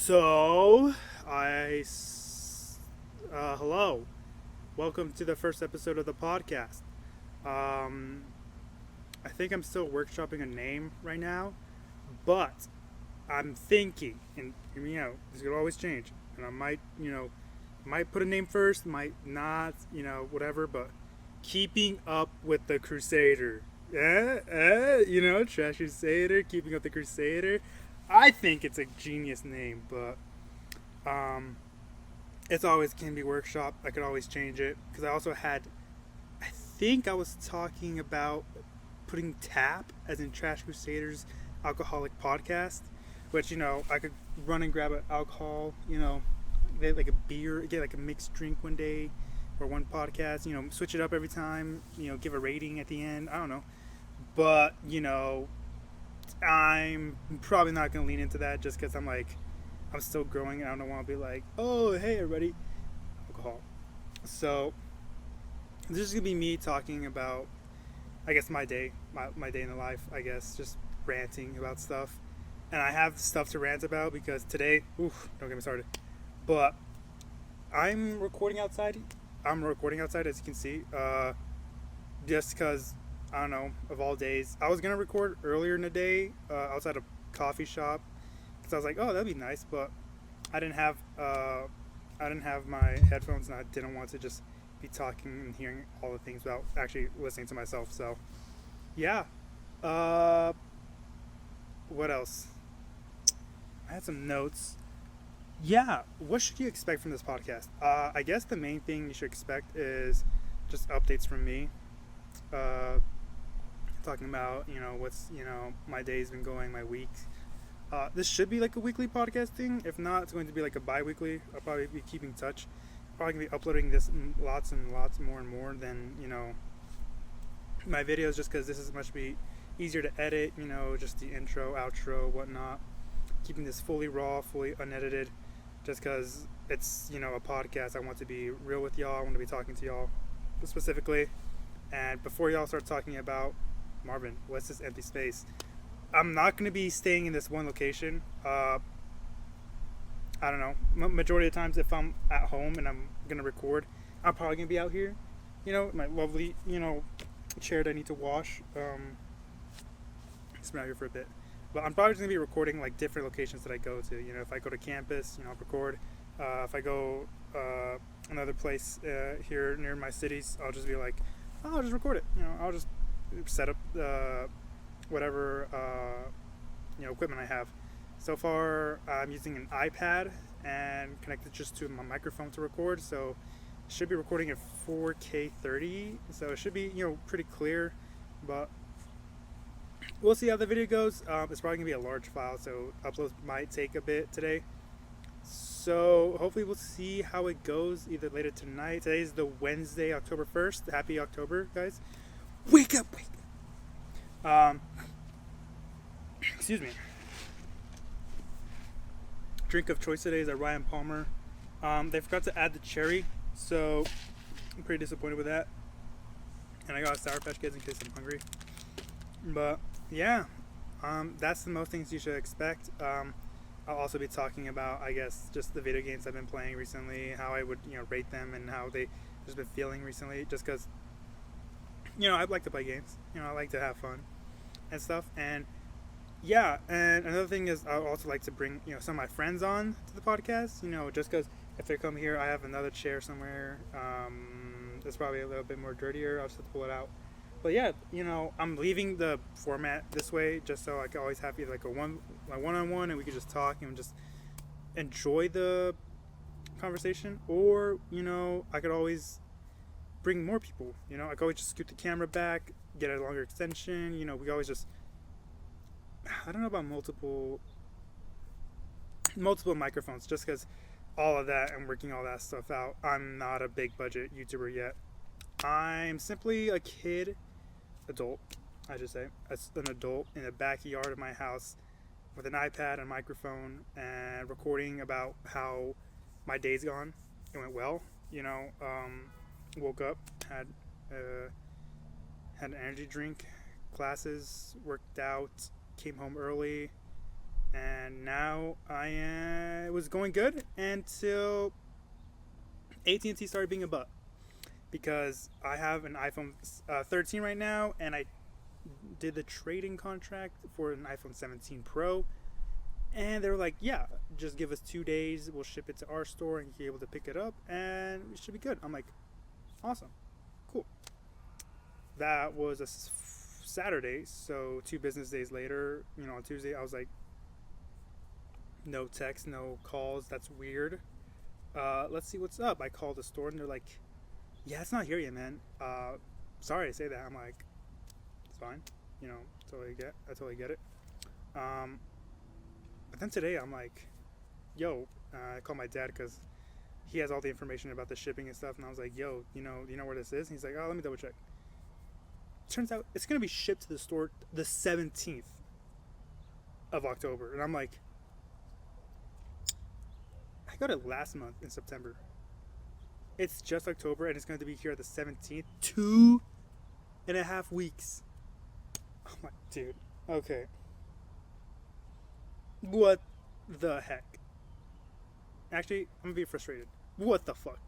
So, hello. Welcome to the first episode of the podcast. Um, I think I'm still workshopping a name right now, but I'm thinking, and hear me out, this could always change, and I might put a name first, might not, whatever, but keeping up with the Crusader. Trash Crusader, keeping up the Crusader. I think it's a genius name, but um, it's always can be workshop. I could always change it because I think I was talking about putting tap as in Trash Crusaders alcoholic podcast, which I could run and grab an alcohol, get like a beer, get like a mixed drink one day or one podcast, switch it up every time, give a rating at the end. I don't know, but I'm probably not gonna lean into that just because I'm still growing and I don't want to be like, oh hey everybody, alcohol. So this is gonna be me talking about, I guess, my day, my day in the life. I guess just ranting about stuff, and I have stuff to rant about because today, don't get me started. But I'm recording outside. As you can see, just because I don't know, of all days. I was gonna record earlier in the day outside a coffee shop because I was like, oh, that'd be nice, but I didn't have my headphones and I didn't want to just be talking and hearing all the things without actually listening to myself. So, yeah. What else? I had some notes. Yeah, what should you expect from this podcast? I guess the main thing you should expect is just updates from me. Talking about what's my day's been going, my week. This should be like a weekly podcast thing. If not, it's going to be like a bi-weekly. I'll probably be keeping touch. Probably gonna be uploading this lots and lots more and more than my videos, just because this is much be easier to edit. Just the intro, outro, whatnot. Keeping this fully raw, fully unedited, just because it's a podcast. I want to be real with y'all. I want to be talking to y'all specifically. And before y'all start talking about Marvin, what's this empty space? I'm not going to be staying in this one location. I don't know. Majority of the times, if I'm at home and I'm going to record, I'm probably going to be out here. My lovely, chair that I need to wash. It's been out here for a bit. But I'm probably just going to be recording like different locations that I go to. If I go to campus, I'll record. If I go another place here near my cities, I'll just be like, I'll just record it. I'll just set up whatever equipment I have. So far, I'm using an iPad and connected just to my microphone to record. So it should be recording at 4K 30. So it should be pretty clear. But we'll see how the video goes. It's probably gonna be a large file, so uploads might take a bit today. So hopefully we'll see how it goes either later tonight. Today's the Wednesday, October 1st. Happy October, guys. Wake up. Excuse me. Drink of choice today is a Ryan Palmer. They forgot to add the cherry, so I'm pretty disappointed with that. And I got a Sour Patch Kids in case I'm hungry. But yeah, that's the most things you should expect. I'll also be talking about, I guess, just the video games I've been playing recently, how I would, rate them and how they just been feeling recently. Just because, I like to play games. I like to have fun and stuff. And yeah, and another thing is I also like to bring, some of my friends on to the podcast. Just because if they come here, I have another chair somewhere. It's probably a little bit more dirtier. I'll just have to pull it out. But yeah, I'm leaving the format this way just so I can always have either like a one-on-one and we could just talk and just enjoy the conversation, or I could always bring more people. I could always just scoot the camera back, get a longer extension. We could always just, I don't know about multiple microphones, just because all of that and working all that stuff out. I'm not a big budget YouTuber yet. I'm simply a adult, I should say, as an adult in the backyard of my house with an iPad and microphone and recording about how my day's gone. It went well, woke up, had an energy drink, classes, worked out, came home early, and now I it was going good until AT&T started being a butt, because I have an iPhone 13 right now, and I did the trading contract for an iPhone 17 Pro, and they were like, yeah, just give us 2 days, we'll ship it to our store and you'll be able to pick it up and it should be good. I'm like, awesome, cool. That was a Saturday, so 2 business days later, on Tuesday, I was like, no text, no calls, that's weird. Let's see what's up. I called the store and they're like, yeah, it's not here yet, man. Sorry to say that. I'm like, it's fine. I totally get it. But then today I'm like, yo, I called my dad because he has all the information about the shipping and stuff. And I was like, yo, you know where this is? And he's like, oh, let me double check. Turns out it's going to be shipped to the store the 17th of October. And I'm like, I got it last month in September. It's just October and it's going to be here at the 17th. 2.5 weeks. Oh my, dude. Okay. What the heck? Actually, I'm going to be frustrated. What the fuck?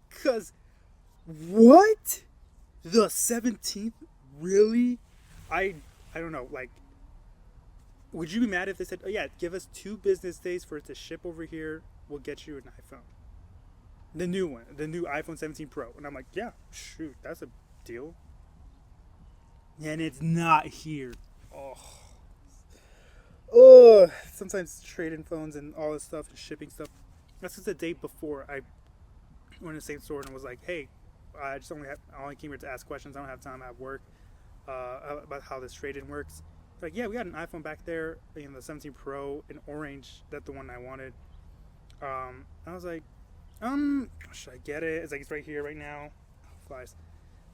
Because, what? The 17th? Really? I don't know. Like, would you be mad if they said, oh yeah, give us 2 business days for it to ship over here. We'll get you an iPhone. The new one. The new iPhone 17 Pro. And I'm like, yeah, shoot, that's a deal. And it's not here. Oh, sometimes trading phones and all this stuff and shipping stuff. That's just the day before I went to the same store and was like, hey, I only came here to ask questions. I don't have time at work about how this trading works. Like, yeah, we got an iPhone back there, the 17 Pro in orange. That's the one I wanted. I was like, should I get it? It's like, it's right here right now. Flies.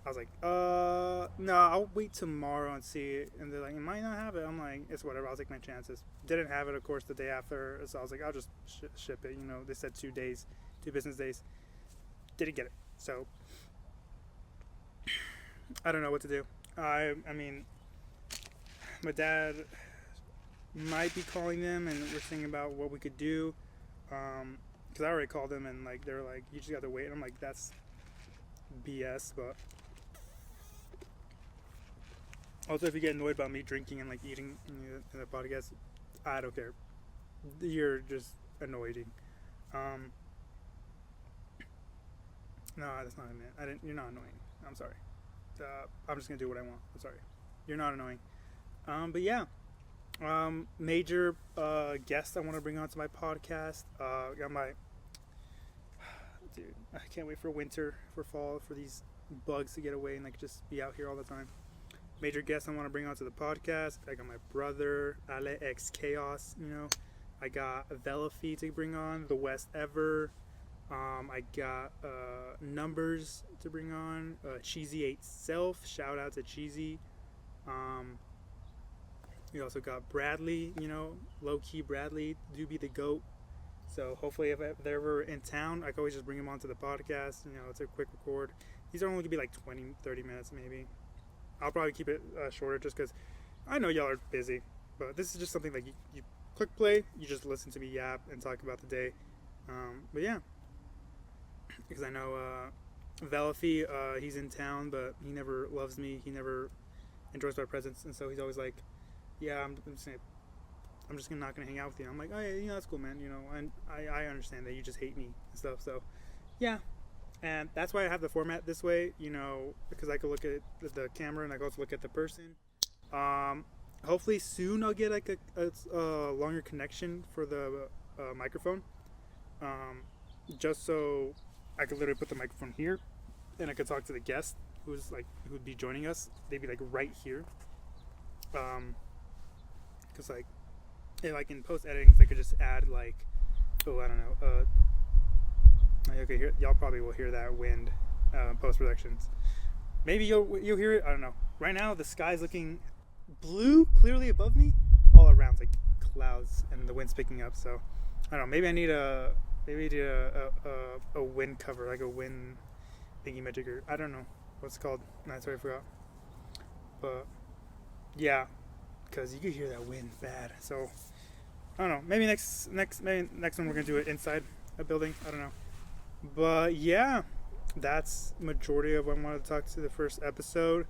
I was like, no, I'll wait tomorrow and see it. And they're like, you might not have it. I'm like, it's whatever. I'll take my chances. Didn't have it, of course, the day after. So I was like, I'll just ship it. They said 2 days, 2 business days. Didn't get it. So I don't know what to do. I mean, my dad might be calling them, and we're thinking about what we could do. Because I already called them, and like they're like, you just got to wait. And I'm like, that's BS. But also, if you get annoyed about me drinking and like eating in the podcast, I don't care. You're just annoying. No, that's not it. You're not annoying. I'm sorry. I'm just gonna do what I want. I'm sorry. You're not annoying. But yeah. Major guest I want to bring onto my podcast. Got my dude. I can't wait for winter, for fall, for these bugs to get away and like just be out here all the time. Major guest I want to bring onto the podcast. I got my brother Ale X Chaos. I got Velafy to bring on, the West Ever. I got Numbers to bring on. Cheesy 8 Self. Shout out to Cheesy. We also got Bradley, low-key Bradley, do be the GOAT. So hopefully if they're ever in town, I can always just bring them onto the podcast. It's a quick record. These are only going to be like 20, 30 minutes maybe. I'll probably keep it shorter just because I know y'all are busy. But this is just something like you click play, you just listen to me yap and talk about the day. But yeah. Because I know Velafy, he's in town, but he never loves me. He never enjoys my presence. And so he's always like, yeah, I'm just not gonna hang out with you. I'm like, oh yeah, that's cool, man. And I understand that you just hate me and stuff. So, yeah, and that's why I have the format this way. Because I can look at the camera and I can also look at the person. Hopefully soon I'll get like a longer connection for the microphone. Just so I could literally put the microphone here, and I could talk to the guest who'd be joining us. They'd be like right here. Because like in post editing, I could just add like, I don't know. Okay, y'all probably will hear that wind post productions. Maybe you'll hear it. I don't know. Right now the sky's looking blue, clearly above me. All around like clouds, and the wind's picking up. So I don't know. Maybe I need a wind cover, like a wind thingy majigger. I don't know what's it called. No, sorry, I forgot. But yeah. Because you could hear that wind bad. So I don't know. Maybe maybe next one we're gonna do it inside a building. I don't know. But yeah, that's majority of what I wanted to talk to the first episode.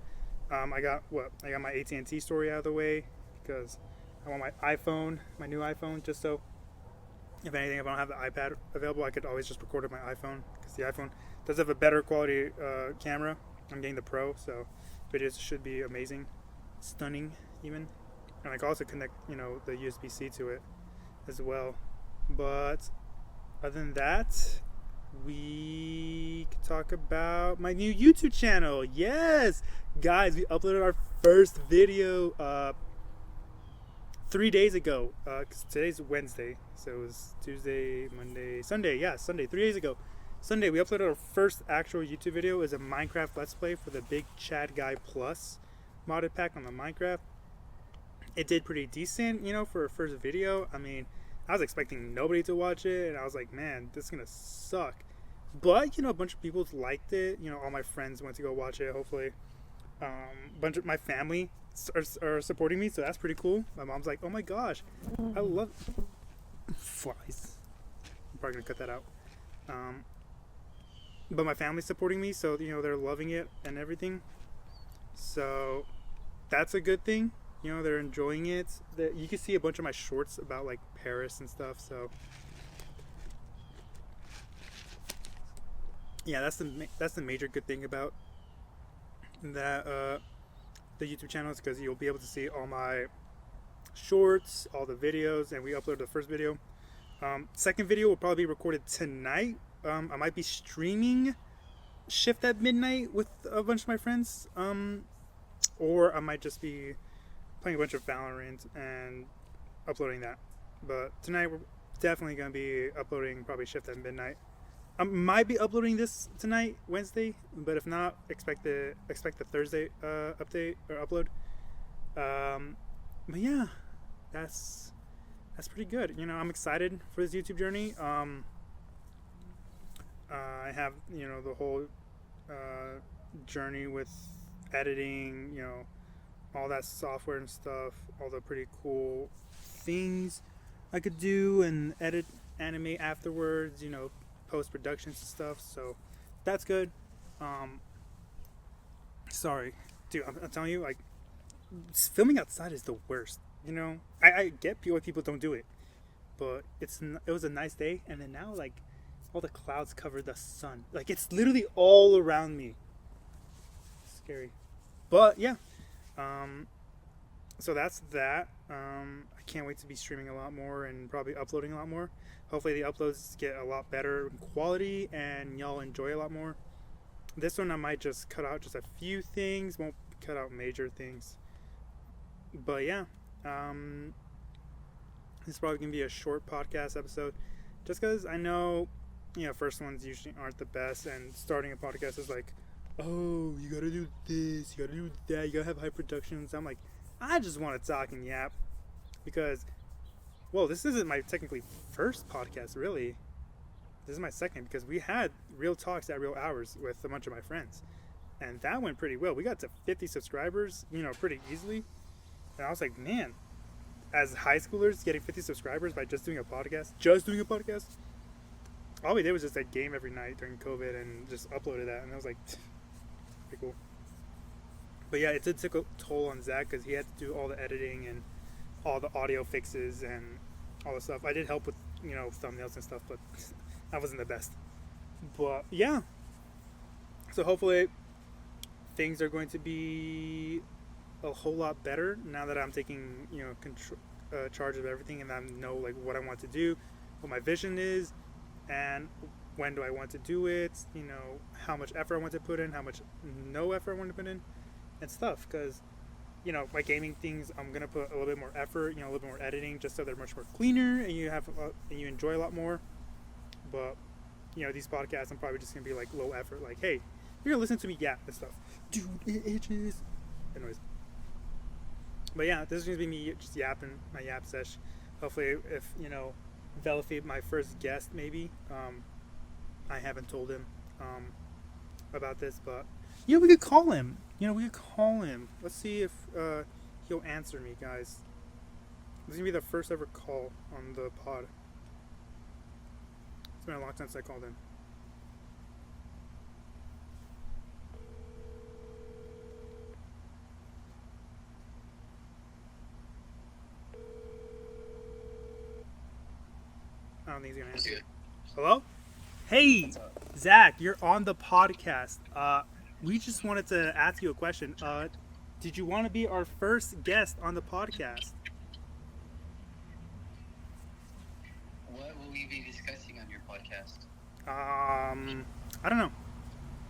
I got my AT&T story out of the way because I want my new iPhone, just so if anything, if I don't have the iPad available, I could always just record with my iPhone because the iPhone does have a better quality camera. I'm getting the Pro, so videos should be amazing, stunning even, and I can also connect the USB-C to it as well. But other than that, we could talk about my new YouTube channel. Yes, guys, we uploaded our first video 3 days ago. 'Cause today's Wednesday, so it was Tuesday, Monday, Sunday. Yeah, Sunday. 3 days ago, Sunday, we uploaded our first actual YouTube video. It was a Minecraft Let's Play for the Big Chad Guy Plus modded pack on the Minecraft. It did pretty decent, for a first video. I mean, I was expecting nobody to watch it, and I was like, man, this is gonna suck. But a bunch of people liked it. All my friends went to go watch it. Hopefully, a bunch of my family are supporting me, so that's pretty cool. My mom's like, oh my gosh, I love flies. I'm probably gonna cut that out. But my family's supporting me, so they're loving it and everything. So that's a good thing. They're enjoying it. You can see a bunch of my shorts about like Paris and stuff. So yeah, that's the major good thing about that the YouTube channel is because you'll be able to see all my shorts, all the videos, and we uploaded the first video. Second video will probably be recorded tonight. I might be streaming Shift at Midnight with a bunch of my friends, or I might just be playing a bunch of Valorant and uploading that. But tonight we're definitely going to be uploading probably Shift at Midnight. I might be uploading this tonight, Wednesday, but if not, expect the Thursday update or upload. But yeah, that's pretty good. I'm excited for this YouTube journey. I have the whole journey with editing, all that software and stuff, all the pretty cool things I could do and edit, animate afterwards, post productions and stuff. So that's good. Sorry, dude, I'm telling you, like, filming outside is the worst. I get why people don't do it, but it was a nice day, and then now like all the clouds cover the sun. Like it's literally all around me. Scary, but yeah. So that's that. I can't wait to be streaming a lot more and probably uploading a lot more. Hopefully the uploads get a lot better quality and y'all enjoy a lot more. This one I might just cut out just a few things, won't cut out major things. But yeah, this is probably gonna be a short podcast episode, just because I know, first ones usually aren't the best, and starting a podcast is like, oh, you gotta do this, you gotta do that, you gotta have high productions. I'm like, I just want to talk and yap, because, well, this isn't my technically first podcast, really. This is my second, because we had real talks at real hours with a bunch of my friends, and that went pretty well. We got to 50 subscribers, pretty easily. And I was like, man, as high schoolers getting 50 subscribers by just doing a podcast, all we did was just like game every night during COVID and just uploaded that, and I was like, pretty cool. But yeah, it did take a toll on Zach because he had to do all the editing and all the audio fixes and all the stuff. I did help with thumbnails and stuff, but I wasn't the best. But yeah, so hopefully things are going to be a whole lot better now that I'm taking charge of everything, and I know like what I want to do, what my vision is, and when do I want to do it, how much effort I want to put in, how much no effort I want to put in and stuff. Because my gaming things, I'm gonna put a little bit more effort, a little bit more editing, just so they're much more cleaner and and you enjoy a lot more. But these podcasts, I'm probably just gonna be like low effort, like, hey, you're gonna listen to me yap and stuff, dude, it itches. Anyways, but yeah, this is gonna be me just yapping, my yap sesh. Hopefully, if Velafy, my first guest, maybe. I haven't told him about this, but we could call him. Let's see if he'll answer me, guys. This is gonna be the first ever call on the pod. It's been a long time since I called in. I don't think he's gonna answer. Hello? Hey, Zach, you're on the podcast. We just wanted to ask you a question. Did you want to be our first guest on the podcast? What will we be discussing on your podcast? I don't know.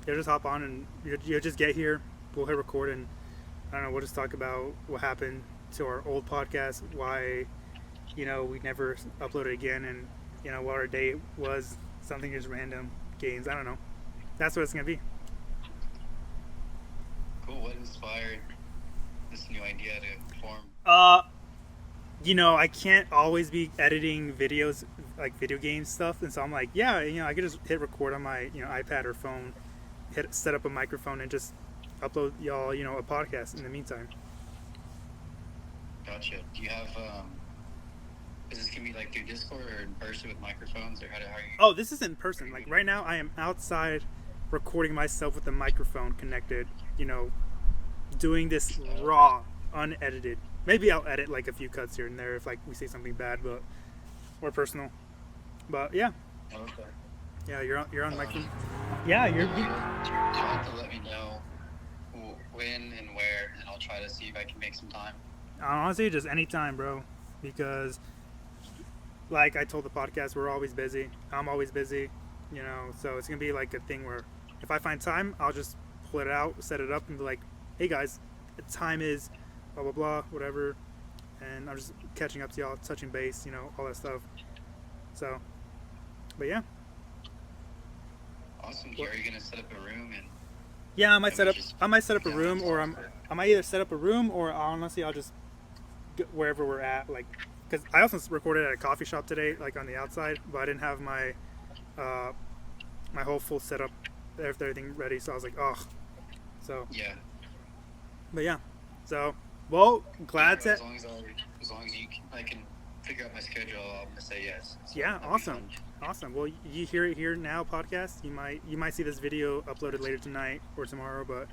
You'll just hop on and you'll just get here. We'll hit record and I don't know. We'll just talk about what happened to our old podcast, why we never uploaded again, and what our day was. Something just random games. I don't know. That's what it's gonna be. Cool. What inspired this new idea to form? I can't always be editing videos like video game stuff, and so I'm like, yeah, I could just hit record on my iPad or phone, set up a microphone, and just upload y'all a podcast in the meantime. Gotcha. Do you have is this gonna be like through Discord or in person with microphones, or how are you? Oh, this is in person. Like right now, I am outside recording myself with the microphone connected. Doing this raw, unedited. Maybe I'll edit like a few cuts here and there if like we say something bad, or personal. But yeah. Okay. Yeah, you're on microphone. Yeah, you're. You'll have to let me know when and where, and I'll try to see if I can make some time. Honestly, just anytime, bro. Because, like I told the podcast, we're always busy. I'm always busy, so it's going to be like a thing where if I find time, I'll just pull it out, set it up, and be like, hey guys, the time is blah, blah, blah, whatever. And I'm just catching up to y'all, touching base, all that stuff. So, but yeah. Awesome. Are you going to set up a room? Yeah, I might set up a room, or I might either set up a room, or honestly, I'll just get wherever we're at, like, because I also recorded at a coffee shop today, like on the outside, but I didn't have my my whole full setup, everything ready, so I was like, oh, so yeah. But yeah, so glad to. As long as I can figure out my schedule, I'm gonna say yes. So yeah, awesome. Well, you hear it here now, podcast. You might see this video uploaded later tonight or tomorrow, but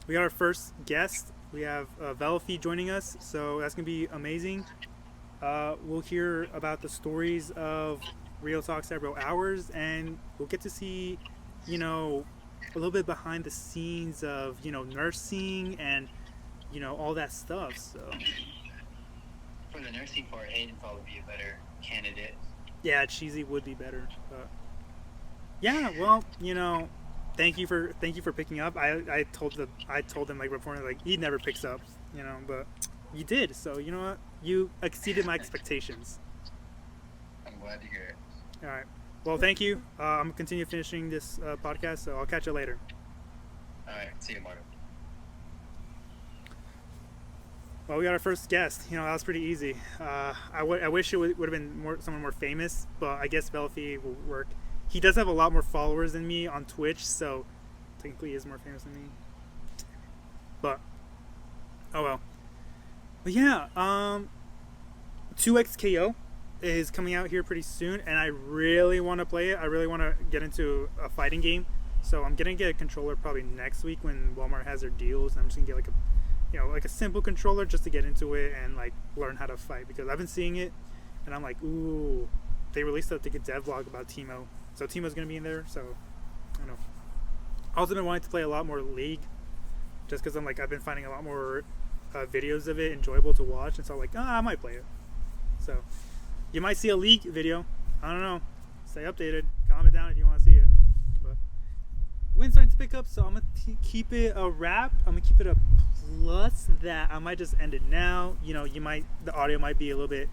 we got our first guest. We have Velfie joining us, so that's gonna be amazing. We'll hear about the stories of Real Talk Several Hours, and we'll get to see, a little bit behind the scenes of, nursing and, all that stuff. So for the nursing part, Hayden would probably be a better candidate. Yeah, Cheesy would be better. But yeah, well, thank you for picking up. I told them like before, like he never picks up, but you did. So you know what? You exceeded my expectations. I'm glad to hear it. All right. Well, thank you. I'm gonna continue finishing this podcast, so I'll catch you later. All right. See you, Martin. Well, we got our first guest. That was pretty easy. I wish it would have been someone more famous, but I guess Velfie will work. He does have a lot more followers than me on Twitch, so technically he is more famous than me. But oh well. But yeah, 2XKO is coming out here pretty soon, and I really want to play it. I really want to get into a fighting game, so I'm gonna get a controller probably next week when Walmart has their deals. I'm just gonna get like a simple controller just to get into it and like learn how to fight, because I've been seeing it and I'm like, ooh, they released a dev vlog about Teemo, so Teemo's gonna be in there. So I don't know. I also been wanting to play a lot more League, just because I've been finding a lot more videos of it enjoyable to watch, and so I'm like, I might play it. So you might see a League video. I don't know. Stay updated. Comment down if you want to see it. But wind's starting to pick up, so I'm gonna keep it a wrap. I'm gonna keep it a plus that. I might just end it now. The audio might be a little bit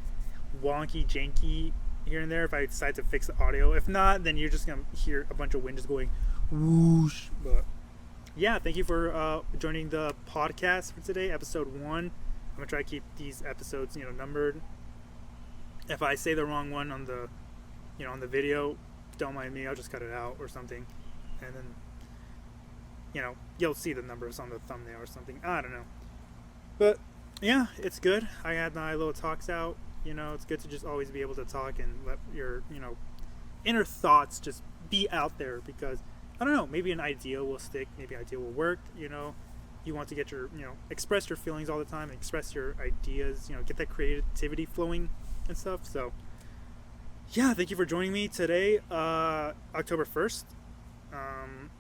wonky, janky here and there if I decide to fix the audio. If not, then you're just gonna hear a bunch of wind just going whoosh. But yeah, thank you for joining the podcast for today, episode 1. I'm gonna try to keep these episodes, numbered. If I say the wrong one on the, on the video, don't mind me. I'll just cut it out or something, and then, you'll see the numbers on the thumbnail or something. I don't know. But Yeah, it's good. I had my little talks out. You know, it's good to just always be able to talk and let your, inner thoughts just be out there because I don't know, maybe an idea will stick, maybe an idea will work, You want to get your, express your feelings all the time, express your ideas, get that creativity flowing and stuff. So, yeah, thank you for joining me today, October 1st. Um,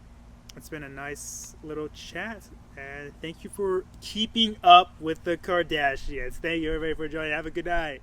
it's been a nice little chat, and thank you for keeping up with the Kardashians. Thank you everybody for joining. Have a good night.